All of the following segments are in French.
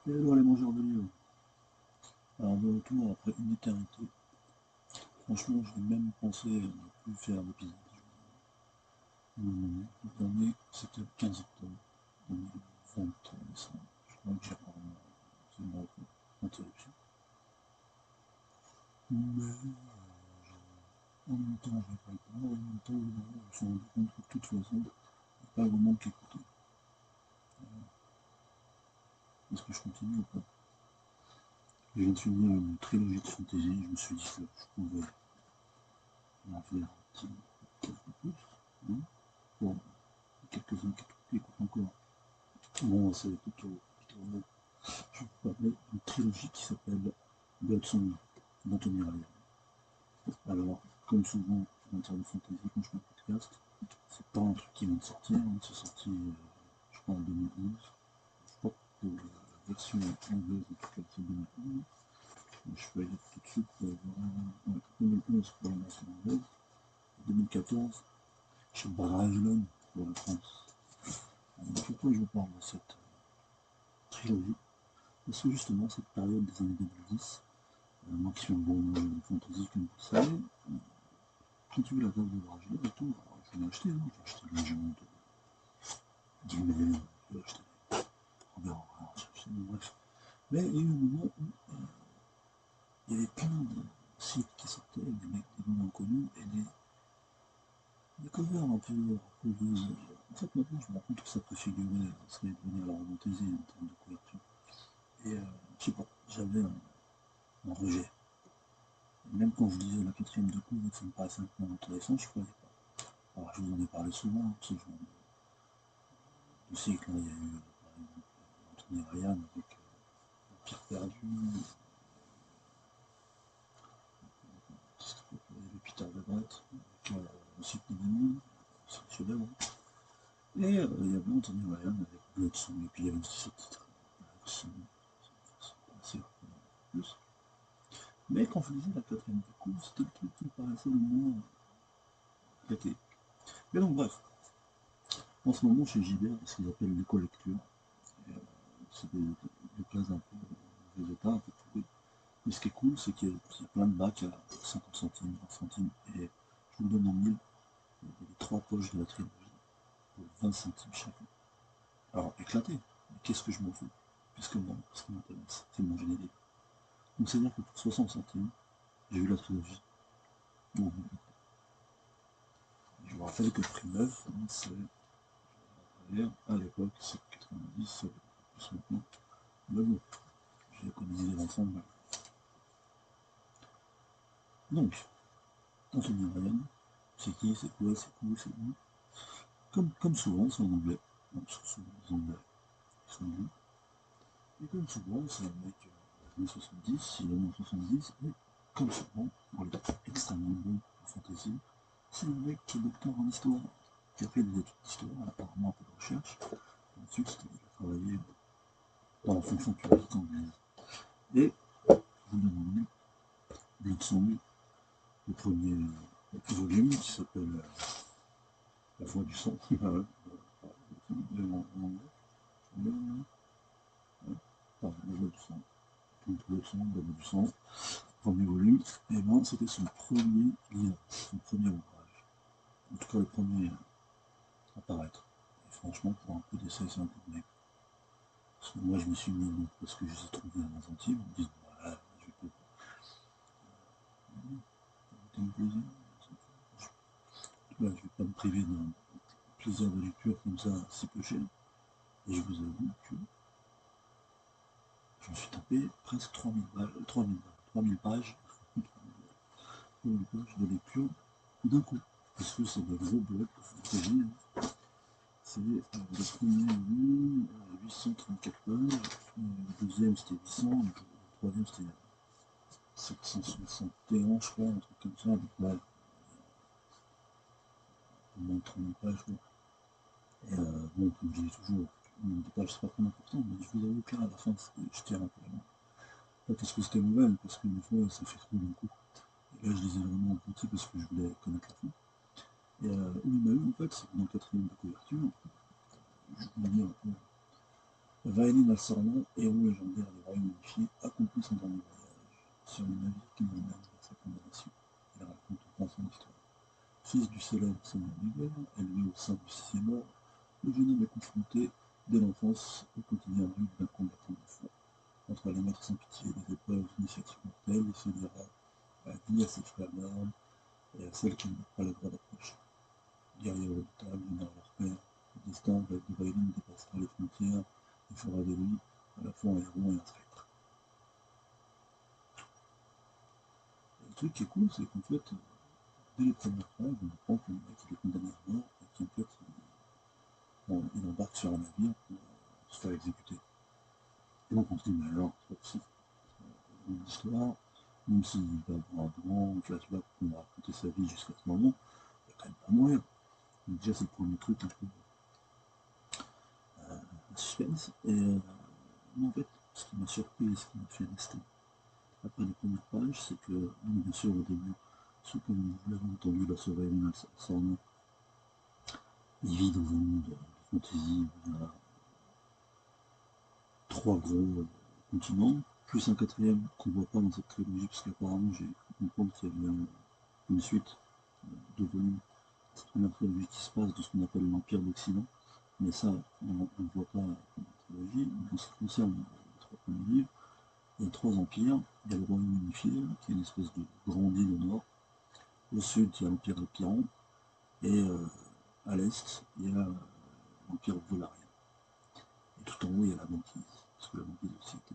Et alors les mangeurs de livres. Alors de retour après une éternité. Franchement, j'ai même pensé à ne plus faire d'épisode. Le dernier, c'était le 15 octobre 2023. Je crois que j'ai vraiment c'est une interruption. Mais en même temps, je n'ai pas le temps, en même temps, je me suis rendu compte que de toute façon, il n'y a pas vraiment qu'écouter. Est-ce que je continue ou pas? Je viens de finir une trilogie de fantasy, je me suis dit que je pouvais en faire un petit peu plus. Hein, bon, quelques-uns qui écoutent encore. Bon, c'est plutôt bon. Je vais vous parler d'une trilogie qui s'appelle Blood Song d'Anthony Ryan. Alors, comme souvent en matière de fantasy, quand je fais un podcast, c'est pas un truc qui vient de sortir, hein, c'est sorti, je crois, en 2011. Je crois que la version anglaise, en tout cas, c'est 2011. Je peux aller tout de suite pour voir. Ouais, 2011 pour la version anglaise, 2014 chez Brajlon pour la France. Alors, pourquoi je vous parle de cette trilogie? Parce que justement, cette période des années 2010, moi qui suis un bon de fantasy, comme vous le savez, quand tu veux la vague de Brajlon et tout, alors, je l'ai acheté, hein, j'ai acheté Légende, Guillemets, j'ai acheté Robert Howard, j'ai acheté, bref. Mais il y a eu un moment où il y avait plein de sites qui sortaient, des mecs, des noms inconnus, et des covers un peu vieux. En fait, maintenant, je me rends compte que ça préfigurait ce qui est devenu à la romantaisie en termes de couverture. Et je sais pas, j'avais un rejet. Et même quand je lisais la quatrième de couvre et que ça me paraissait un peu intéressant, je croyais pas. Alors, je vous en ai parlé souvent, hein, ce genre de cycle. Hein. Il y a eu, par exemple, Anthony Ryan avec Pierre Perdu, il y avait Peter Lebrett, avec le cycle des démons, c'est le chef-d'œuvre. Et il y avait Anthony Ryan avec Blood Song, et puis il y avait aussi ce titre, Blood Song, c'est plus. Mais quand je lisais la quatrième de couvre, c'était le truc qui me paraissait le moins pété. Mais donc, bref, en ce moment, chez JBR, ce qu'ils appellent l'éco-lecture, c'est des cases un peu végétales, un peu pourries. Mais ce qui est cool, c'est qu'il y a plein de bacs à 50 centimes, 20 centimes, et je vous le donne en mille, il y a les trois poches de la trilogie pour 20 centimes chacun. Alors, éclaté, mais qu'est-ce que je m'en fous? Puisque moi, ce qui m'intéresse, c'est de manger des livres. Donc, c'est-à-dire que pour 60 centimes, j'ai eu la trilogie. Bon, je vous rappelle que le prix neuf, hein, c'est, à l'époque, c'est 90, c'est plus maintenant. Mais bon, j'ai économisé l'ensemble. Donc, Anthony Ryan, c'est qui, c'est quoi, c'est cool, c'est où? Comme souvent, c'est en anglais. Donc, souvent, les anglais, ils sont nuls. Et comme souvent, c'est un mec des années 70, il est né en 70, et comme souvent, pour les extrêmement bon en fantasy, c'est un mec qui est docteur en histoire, qui a fait des études d'histoire, apparemment un peu de recherche. Ensuite, il a travaillé dans la fonction publique anglaise. Et, je vous le demande, Blood Song, le premier volume qui s'appelle La Voix du sang. En anglais, pardon, La Voix du sang. Donc, Blood Song, La Voix du sang, premier volume, et ben c'était son premier livre, son premier ouvrage. En tout cas, le premier à apparaître. Et franchement, pour un peu d'essai, c'est un peu de mec. Parce que moi, je me suis mis donc parce que je les ai trouvés à Mazantier, en me disant, voilà, je vais pas me plaisir. Là, je vais pas me priver d'un plaisir de lecture comme ça, si peu cher. Et je vous avoue que j'en suis tapé presque 3000 pages, 3000 pages, 3000 pages de lecture d'un coup. Parce que c'est des gros blocs de fantaisie. Hein. C'est le premier volume, 834 pages, le deuxième c'était 800, le troisième c'était 761, je crois, un truc comme ça, donc ouais, au moins 3000 pages. Quoi. Et bon, comme je dis toujours, le nombre de pages c'est pas très important, mais je vous avoue que là, à la fin, je tire un peu la main. Pas parce que c'était mauvais, mais parce que des fois ça fait trop d'un coup. Et là, je lisais vraiment en petit parce que je voulais connaître la fin. Et où il m'a eu, en fait, c'est dans le quatrième de couverture, je vous lis un peu Vaelin Al-Sarlan, héros légendaire du royaume unifié, accomplit son dernier voyage sur le navire qui l'emmène vers sa condamnation. Il raconte enfin son histoire. Fils du célèbre seigneur d'hiver, élevé au sein du sixième ordre, le jeune homme est confronté dès l'enfance au quotidien rude d'un combattant de foi. Entre les maîtres sans pitié et les épreuves initiatiques mortelles, il se liera à la vie à ses frères d'armes et à celles qui n'ont pas le droit d'approcher. Guerrier redoutable, général leur père, le destin de Vaelin dépassera les frontières et fera de lui à la fois un héros et un traître. Et le truc qui est cool, c'est qu'en fait, dès les premières pages, on apprend que le mec il est condamné à mort et qu'en fait, il embarque sur un navire pour se faire exécuter. Et donc on se dit, mais alors, c'est pas possible. Dans l'histoire, même s'il va avoir un grand flashback pour nous raconter sa vie jusqu'à ce moment, il n'y a quand même pas moyen. Donc déjà, c'est le premier truc un peu suspense. Et moi, en fait, ce qui m'a surpris et ce qui m'a fait rester après les premières pages, c'est que, donc, bien sûr, au début, ce que vous l'avez entendu, la sauveille Sorna, il vit dans un monde de fantasy où il y a trois gros continents, plus un quatrième qu'on ne voit pas dans cette trilogie, parce qu'apparemment j'ai cru comprendre qu'il y avait une suite de volumes à cette première trilogie qui se passe de ce qu'on appelle l'Empire d'Occident, mais ça on ne voit pas dans la trilogie. En ce qui concerne les trois premiers livres, il y a trois empires. Il y a le royaume unifié, qui est une espèce de grande île au nord. Au sud, il y a l'empire Alpiran, et à l'est, il y a l'empire Volarien. Et tout en haut, il y a la banquise, parce que la banquise aussi était.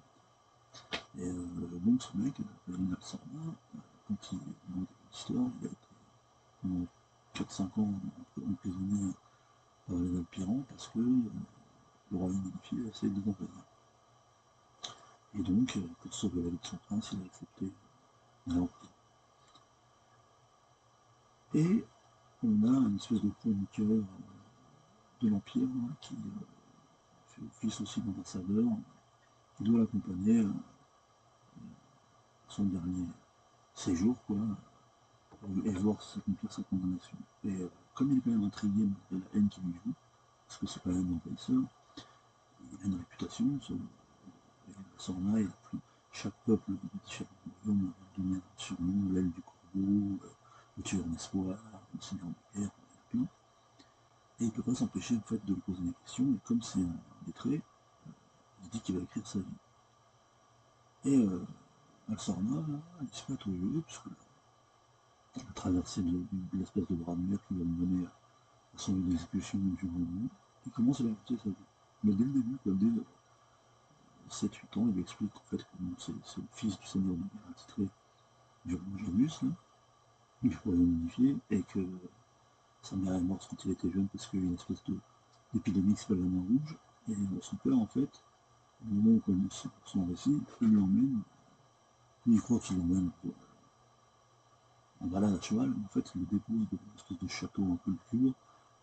Et donc ce mec, Valine Al-Sarma, quand il est dans l'histoire, il a été pendant 4-5 ans emprisonné par les Alpirans parce que le royaume unifié a essayé de les envahir. Et donc, pour sauver la vie de son prince, il a accepté l'Empire. Et on a une espèce de chroniqueur de l'Empire qui fait office aussi d'ambassadeur, qui doit l'accompagner à son dernier séjour, quoi, et voir s'accomplir sa condamnation. Et comme il est quand même intrigué malgré la haine qui lui joue, parce que c'est quand même un envahisseur, il a une réputation, Sorna, et chaque peuple de différents royaumes lui donne un surnom, l'aile du corbeau, le tueur d'espoir, le seigneur de guerre, il y en a plein. Et il ne peut pas s'empêcher en fait de lui poser des questions, et comme c'est un lettré, il se dit qu'il va écrire sa vie. Et Al-Sorna, il se met au lieu, puisque la traversée de l'espèce de bras de mer qui va le mener à son lieu d'exécution du roman, il commence à lui raconter sa vie. Mais dès le début, quoi, dès 7-8 ans, il lui explique en fait que c'est le fils du seigneur de guerre attitré du roi Janus, du royaume unifié, et que sa mère est morte quand il était jeune parce qu'il y a eu une espèce d'épidémie qui s'appelle la main rouge, et son père, en fait, au moment où on commence son récit, il l'emmène, il croit qu'il l'emmène en balade à cheval, mais en fait, il le dépose dans une espèce de château un peu lugubre,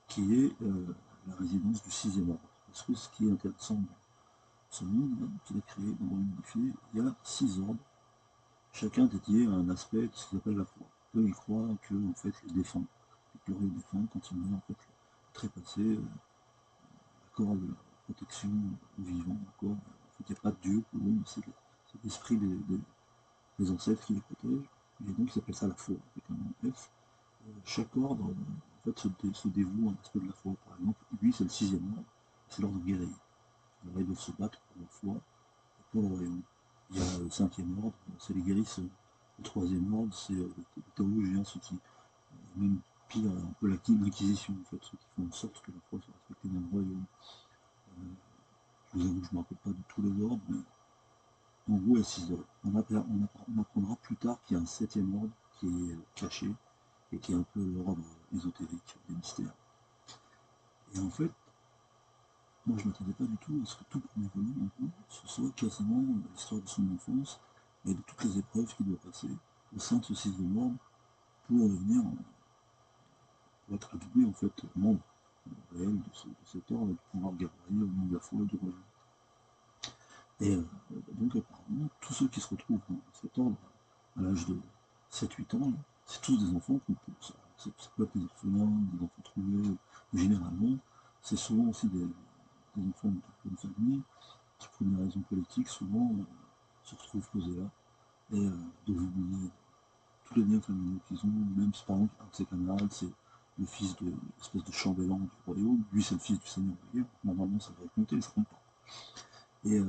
qui est la résidence du sixième ordre. Parce que ce qui est intéressant dans ce monde qu'il a créé dans le royaume unifié, il y a 6 ordres, chacun dédié à un aspect de ce qu'ils appellent la foi. Eux, ils croient que en fait, les défunts, les glorieux défunts, quand ils meurent, en fait, trépassés, accordent la protection aux vivants, accordent, en fait, il n'y a pas de Dieu pour eux, mais c'est l'esprit des ancêtres qui les protège. Et donc, ils appellent ça la foi, avec un nom F. Chaque ordre, en fait, se dévoue à un aspect de la foi. Par exemple, lui, c'est le sixième ordre, c'est l'ordre guerrier. Alors, ils doivent se battre pour la foi et pour le royaume. Il y a le cinquième ordre, c'est les guérisses. Le troisième ordre, c'est les théologiens, ceux qui, même pire, un peu l'inquisition, en fait, ceux qui font en sorte que la foi soit respectée dans le royaume. Je vous avoue que je ne me rappelle pas de tous les ordres, mais en gros, il y a 6 ordres. On apprendra plus tard qu'il y a un septième ordre qui est caché et qui est un peu l'ordre ésotérique des mystères. Et en fait, moi je m'attendais pas du tout à ce que tout le premier volume, en gros, ce soit quasiment l'histoire de son enfance et de toutes les épreuves qu'il doit passer au sein de ce sixième ordre pour devenir, pour être adoubé en fait membre réel de cet ordre et de pouvoir guerroyer au nom de la foi et du royaume. Et donc apparemment, tous ceux qui se retrouvent dans cet ordre à l'âge de 7-8 ans, c'est tous des enfants qu'on peut. Ça peut être des orphelins, des enfants trouvés, généralement, c'est souvent aussi des enfants de bonne famille, qui pour des raisons politiques souvent se retrouvent posés là, et doivent oublier tous les liens familiaux qu'ils ont, même si par exemple un de ses camarades c'est le fils de l'espèce de chambellan du royaume, lui c'est le fils du seigneur de guerre, normalement ça devrait compter, ça compte pas. Et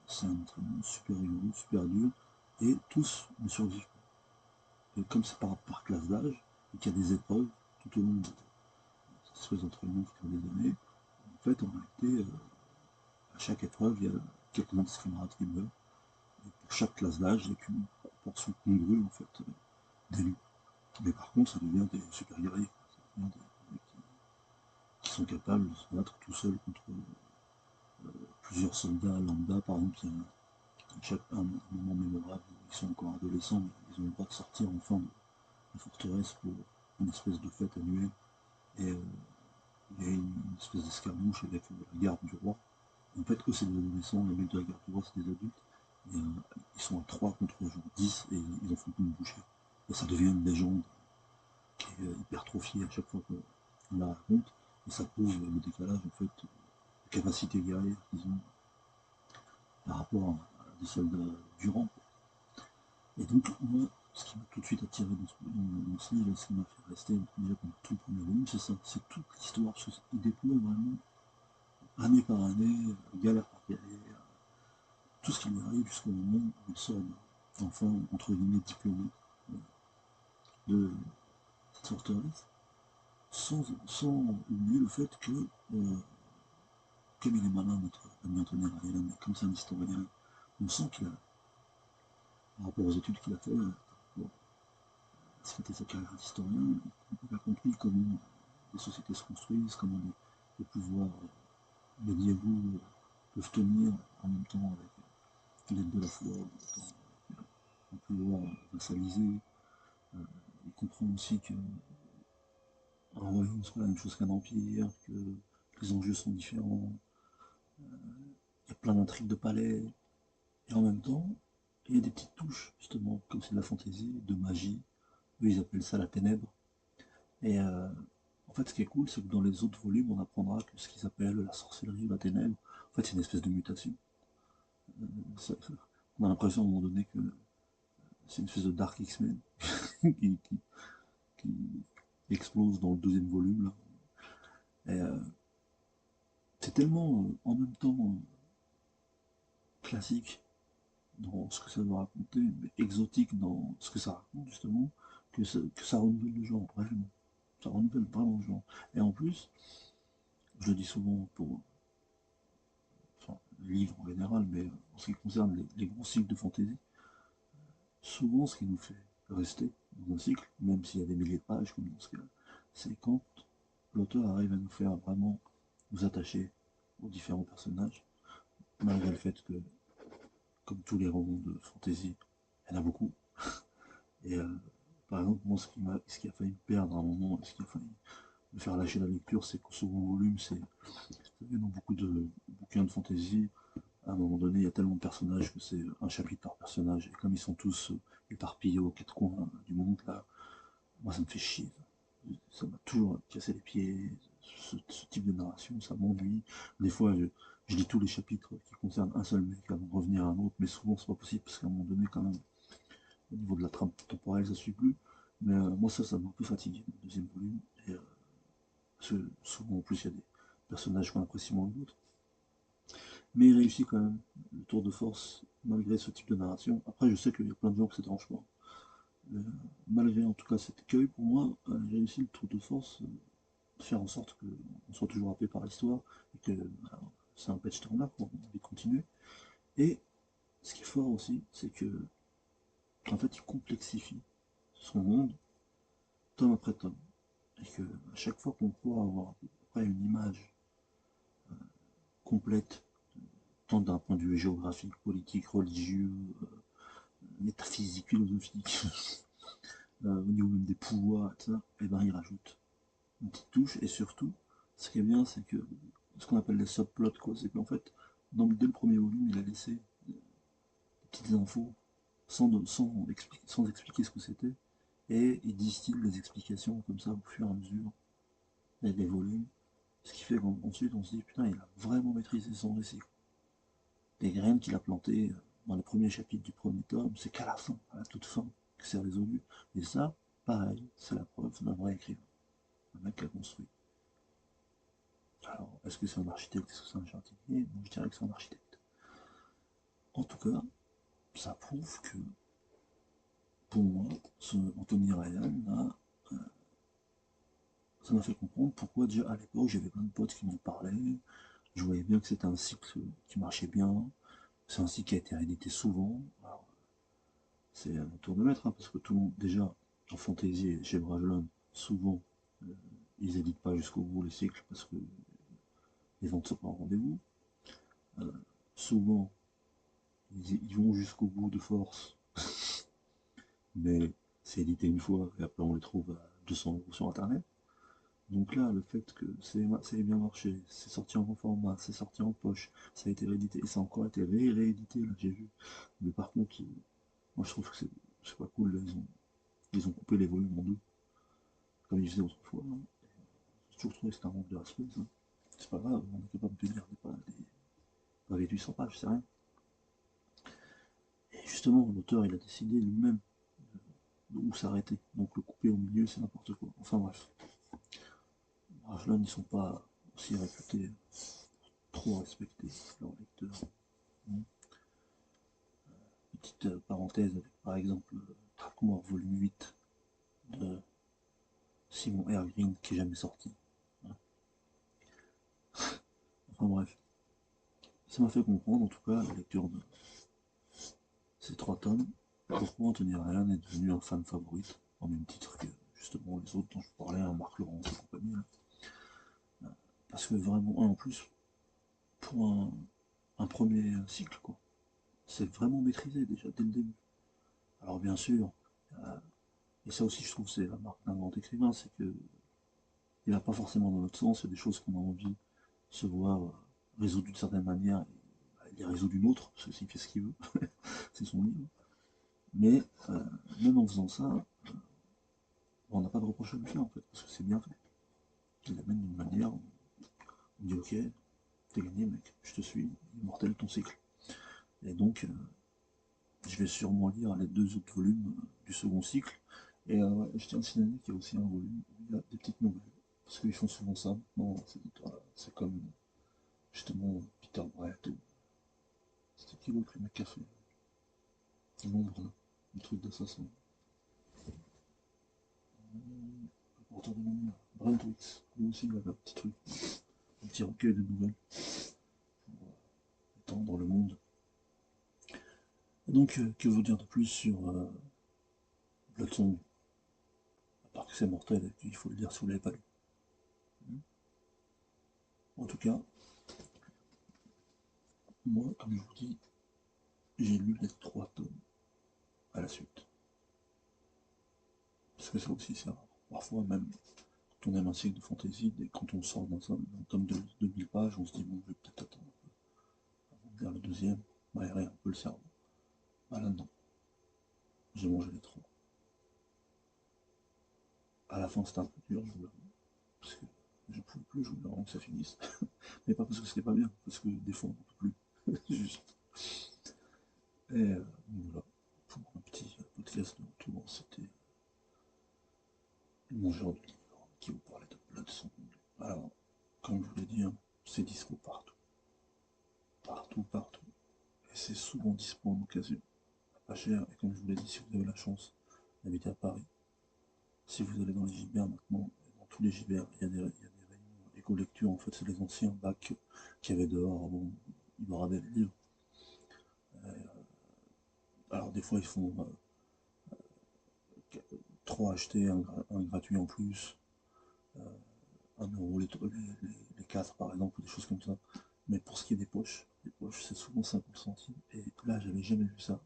c'est un entraînement super rigolo, super dur, et tous ne survivent pas. Et comme c'est par classe d'âge, et qu'il y a des épreuves tout au long de cette espèce d'entraînement qui dure des années, en fait en réalité, à chaque épreuve, il y a quelques-uns de ses camarades qui meurent, et pour chaque classe d'âge, il n'y a qu'une proportion congrue en fait d'élus. Mais par contre, ça devient des super guerriers, ça devient des mecs qui sont capables de se battre tout seuls contre plusieurs soldats lambda, par exemple, il y a un moment mémorable où ils sont encore adolescents, mais ils ont le droit de sortir enfin de la forteresse pour une espèce de fête annuelle, et il y a une espèce d'escarmouche avec la garde du roi. En fait, eux, c'est des adolescents, les mecs de la garde du roi, c'est des adultes, et ils sont à 3 contre genre 10, et ils en font qu'une bouchée. Et ça devient une légende qui est hypertrophiée à chaque fois qu'on la raconte, et ça prouve le décalage, en fait, de capacité guerrière qu'ils ont par rapport à des soldats durants. Et donc, moi, ce qui m'a tout de suite attiré dans ce livre, et ce qui m'a fait rester déjà pendant tout le premier volume, c'est ça, c'est toute l'histoire, parce qu'il déploie vraiment, année par année, galère par galère, tout ce qui lui arrive jusqu'au moment où il sort enfin, entre guillemets, diplômé de cette forteresse, sans oublier le fait que, comme il est malin, notre ami Antonio Ryan, comme c'est un historien, on sent qu'il a, par rapport aux études qu'il a fait, c'était sa carrière d'historien, il a compris comment les sociétés se construisent, comment les pouvoirs médiévaux peuvent tenir en même temps avec l'aide de la foi, en même temps un pouvoir vassalisé. Il comprend aussi qu'un royaume, c'est pas la même chose qu'un empire, que les enjeux sont différents, il y a plein d'intrigues de palais, et en même temps, il y a des petites touches, justement, comme c'est de la fantaisie, de magie, eux ils appellent ça la ténèbre, et en fait ce qui est cool, c'est que dans les autres volumes, on apprendra que ce qu'ils appellent la sorcellerie ou la ténèbre, en fait c'est une espèce de mutation. On a l'impression à un moment donné que c'est une espèce de Dark X-Men qui, qui explose dans le deuxième volume, là. Et c'est tellement en même temps classique dans ce que ça veut raconter, mais exotique dans ce que ça raconte justement, que ça renouvelle le genre, vraiment. Ça renouvelle vraiment le genre. Et en plus, je le dis souvent pour enfin, les livres en général, mais en ce qui concerne les gros cycles de fantasy, souvent ce qui nous fait rester dans un cycle, même s'il y a des milliers de pages comme dans ce cas, c'est quand l'auteur arrive à nous faire vraiment nous attacher aux différents personnages, malgré le fait que, comme tous les romans de fantasy, il y en a beaucoup. Et par exemple, moi, ce qui a failli me perdre à un moment, ce qui a failli me faire lâcher la lecture, c'est qu'au second volume, dans beaucoup de bouquins de fantasy, à un moment donné, il y a tellement de personnages que c'est un chapitre par personnage. Et comme ils sont tous éparpillés aux quatre coins du monde, là, moi, ça me fait chier. Ça m'a toujours cassé les pieds. Ce type de narration, ça m'ennuie. Des fois, je lis tous les chapitres qui concernent un seul mec avant de revenir à un autre, mais souvent, c'est pas possible parce qu'à un moment donné, quand même, au niveau de la trame temporelle, ça suit plus. Mais moi, ça m'a un peu fatigué, le deuxième volume. Et, parce que souvent, en plus, il y a des personnages qu'on apprécie moins que d'autres. Mais il réussit quand même le tour de force, malgré ce type de narration. Après, je sais qu'il y a plein de gens que ça dérange pas. Mais, malgré en tout cas cet écueil, pour moi, il réussit le tour de force, de faire en sorte qu'on soit toujours happé par l'histoire, et que c'est un page turner, quoi, on a envie de continuer. Et ce qui est fort aussi, c'est que en fait, il complexifie son monde, tome après tome. Et que à chaque fois qu'on croit avoir après une image complète, tant d'un point de vue géographique, politique, religieux, métaphysique, philosophique, au niveau même des pouvoirs, etc., et ben il rajoute une petite touche, et surtout, ce qui est bien, c'est que ce qu'on appelle les subplots, quoi, c'est qu'en fait, dès le premier volume, il a laissé des petites infos sans expliquer ce que c'était, et il distille les explications comme ça au fur et à mesure des volumes, Ce qui fait qu'ensuite on se dit, putain, il a vraiment maîtrisé son récit. Les graines qu'il a plantées dans les premiers chapitres du premier tome, c'est qu'à la fin, à la toute fin, que c'est résolu. Et ça, pareil, c'est la preuve d'un vrai écrivain. Un mec qui a construit. Alors, est-ce que c'est un architecte, est-ce que c'est un jardinier? Moi, je dirais que c'est un architecte. En tout cas, ça prouve que, pour moi, Anthony Ryan, là, ça m'a fait comprendre pourquoi déjà à l'époque j'avais plein de potes qui m'en parlaient. Je voyais bien que c'était un cycle qui marchait bien. C'est un cycle qui a été réédité souvent. Alors, c'est un tour de maître, hein, parce que tout le monde, déjà, en fantasy, chez Bragelonne, souvent, euh, ils n'éditent pas jusqu'au bout les cycles parce que les ventes sont pas en rendez-vous. Euh, Souvent, ils vont jusqu'au bout de force, mais c'est édité une fois et après on les trouve à 200 € sur internet. Donc là, le fait que ça ait bien marché, c'est sorti en grand format, c'est sorti en poche, ça a été réédité, et ça a encore été réédité, là j'ai vu. Mais par contre, moi je trouve que c'est pas cool, là, ils ont coupé les volumes en deux, comme ils faisaient autrefois. Hein. J'ai toujours trouvé que c'était un manque de respect, ça. C'est pas grave, on est capable de lire des pavés de 800 pages, c'est rien. Et justement, l'auteur il a décidé lui-même où s'arrêter, donc le couper au milieu c'est n'importe quoi. Enfin bref, Rajlan ils sont pas aussi réputés, trop respectés leurs lecteurs. Bon. Petite parenthèse avec par exemple Trackmore volume 8 de Simon R. Green qui est jamais sorti. Voilà. Enfin bref, ça m'a fait comprendre en tout cas la lecture de ces 3 tomes, pourquoi Anthony Ryan est devenu un fan favorite, en même titre que justement les autres dont je parlais, hein, Marc Laurence et compagnie. Là. Parce que vraiment, en plus, pour un premier cycle, quoi, c'est vraiment maîtrisé déjà dès le début. Alors bien sûr, et ça aussi je trouve c'est la marque d'un grand écrivain, c'est que il va pas forcément dans notre sens, il y a des choses qu'on a envie de se voir résoudre d'une certaine manière, et il les résout d'une autre, parce qu'il fait ce qu'il veut, c'est son livre. Mais même en faisant ça, on n'a pas de reproche à lui faire en fait, parce que c'est bien fait. Il l'amène d'une manière où on dit ok, t'es gagné mec, je te suis, immortel ton cycle. Et donc je vais sûrement lire les 2 autres volumes du second cycle. Et ouais, je tiens à signaler qu'il y a aussi un volume où il y a des petites nouvelles. Parce qu'ils font souvent ça maintenant, c'est comme justement Peter Brett ou c'était qui l'autre le mec qui a fait l'ombre là, le truc d'assassin. Le porteur de lumière, Brent Wicks, lui aussi il avait un petit truc, un petit recueil de nouvelles pour étendre le monde. Et donc, que vous dire de plus sur Bloodson, à part que c'est mortel et qu'il faut le lire si vous l'avez pas lu. En tout cas, moi, comme je vous dis, j'ai lu les 3 tomes à la suite. Parce que ça aussi c'est rare. Parfois même, quand on aime un cycle de fantasy, et quand on sort d'un tome de 2000 pages, on se dit bon, je vais peut-être attendre un peu avant de lire le deuxième, m'aérer un peu le cerveau. Ah là non, j'ai mangé les 3. À la fin c'était un peu dur, je vous l'avoue, parce que je pouvais plus, je voulais vraiment que ça finisse. Mais pas parce que c'était pas bien, parce que des fois on ne peut plus. Juste. Et voilà, pour un petit podcast de retour, c'était mon genre de livre qui vous parlait de Bloodson. Alors, comme je vous l'ai dit, hein, c'est dispo partout. Partout, partout. Et c'est souvent dispo en occasion. Pas cher, et comme je vous l'ai dit, si vous avez la chance d'habiter à Paris, si vous allez dans les gibers maintenant, dans tous les gibers, il y a des rayons éco-lecture, en fait c'est les anciens bacs qu'il y avait dehors, bon, ils bradaient les livres. Alors des fois ils font 3 achetés, un gratuit en plus, 1 € les 4 par exemple, ou des choses comme ça. Mais pour ce qui est des poches c'est souvent 50 centimes. Et là j'avais jamais vu ça.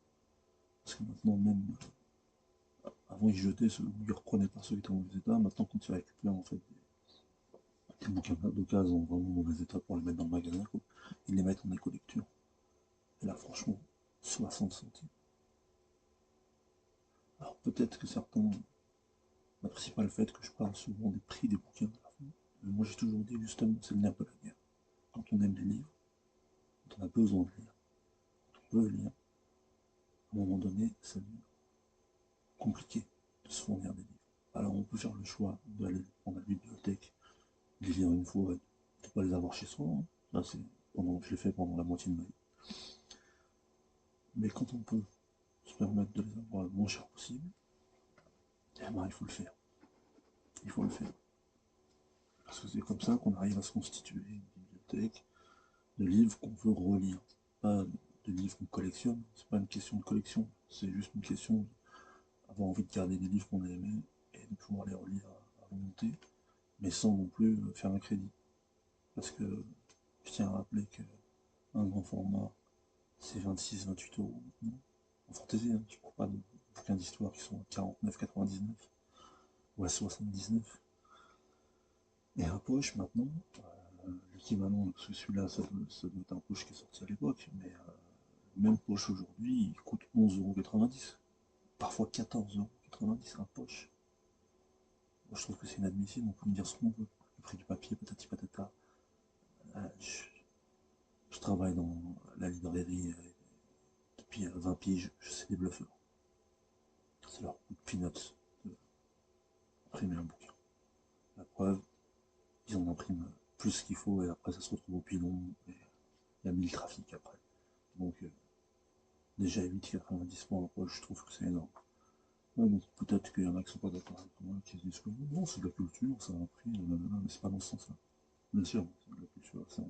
Parce que maintenant même, avant ils jetaient, ils reprenaient pas ceux qui étaient en mauvais état. Maintenant quand ils récupèrent en fait des bouquins d'occasion en vraiment mauvais état pour les mettre dans le magasin, quoi, ils les mettent en éco-lecture. Et là franchement, 60 centimes. Alors peut-être que certains n'apprécient pas le fait que je parle souvent des prix des bouquins à la fin. Moi j'ai toujours dit justement, c'est le nerf de la guerre. Quand on aime les livres, quand on a besoin de lire, quand on veut lire, à un moment donné, ça devient compliqué de se fournir des livres. Alors on peut faire le choix d'aller prendre la bibliothèque, de les lire une fois, et de ne pas les avoir chez soi. Hein. Ça, je l'ai fait pendant la moitié de ma vie. Mais quand on peut se permettre de les avoir le moins cher possible, eh ben, il faut le faire. Il faut le faire. Parce que c'est comme ça qu'on arrive à se constituer une bibliothèque de livres qu'on veut relire. Pas de livres qu'on collectionne. C'est pas une question de collection. C'est juste une question d'avoir envie de garder des livres qu'on a aimés et de pouvoir les relire à volonté, mais sans non plus faire un crédit. Parce que je tiens à rappeler qu'un grand format, c'est 26-28 € maintenant. En fantaisie, hein, je ne parle pas de bouquins d'histoire qui sont à 49,99 ou à 79. Et un poche maintenant, l'équivalent, parce que celui-là, ça doit être un poche qui est sorti à l'époque, mais même poche aujourd'hui, il coûte 11,90 €, parfois 14,90 € un poche. Moi, je trouve que c'est inadmissible, on peut me dire ce qu'on veut. Le prix du papier, patati patata. Je travaille dans la librairie depuis 20 piges, je sais des bluffeurs. C'est leur coup de peanuts d'imprimer un bouquin. La preuve, ils en impriment plus qu'il faut et après ça se retrouve au pilon et il y a 1000 trafics après. Donc déjà 8,90 € pour un poche, je trouve que c'est énorme. Ouais, bon, peut-être qu'il y en a qui sont pas d'accord avec moi, qui se disent que non, c'est de la culture, ça a un prix, mais c'est pas dans ce sens-là. Bien sûr, c'est de la culture, ça,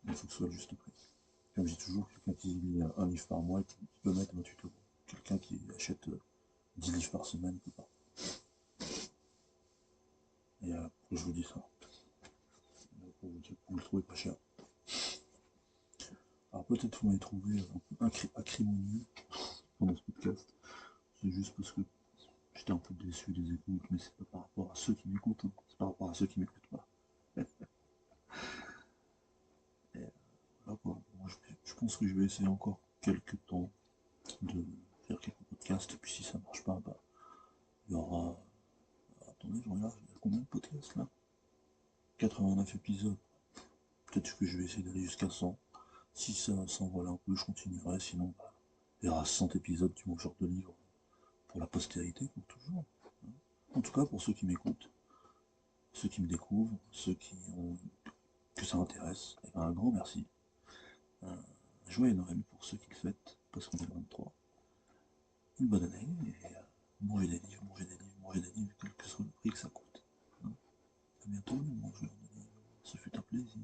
il faut que ce soit le juste prix. Comme je dis toujours, quelqu'un qui lit un livre par mois, il peut mettre 28 €. Quelqu'un qui achète 10 livres par semaine, il peut pas. Et pourquoi je vous dis ça? Pour vous dire que vous le trouvez pas cher. Alors peut-être vous m'avez trouvé un peu acrimonieux pendant ce podcast. C'est juste parce que j'étais un peu déçu des écoutes, mais c'est pas par rapport à ceux qui m'écoutent, hein. C'est par rapport à ceux qui m'écoutent pas. Et voilà quoi. Moi, je pense que je vais essayer encore quelques temps de faire quelques podcasts, puis si ça marche pas, bah, il y aura. Attendez, je regarde, il y a combien de podcasts là? 89 épisodes. Peut-être que je vais essayer d'aller jusqu'à 100. Si ça s'envole un peu, je continuerai, sinon bah, il y aura 100 épisodes du même genre de livre pour la postérité, pour toujours. En tout cas, pour ceux qui m'écoutent, ceux qui me découvrent, ceux qui ont que ça intéresse, et ben, un grand merci. Joyeux Noël pour ceux qui le fêtent, parce qu'on est le 23. Une bonne année, et mangez des livres, mangez des livres, mangez des livres, quel que soit le prix que ça coûte. À bientôt, les mangeurs de livres. Ce fut un plaisir.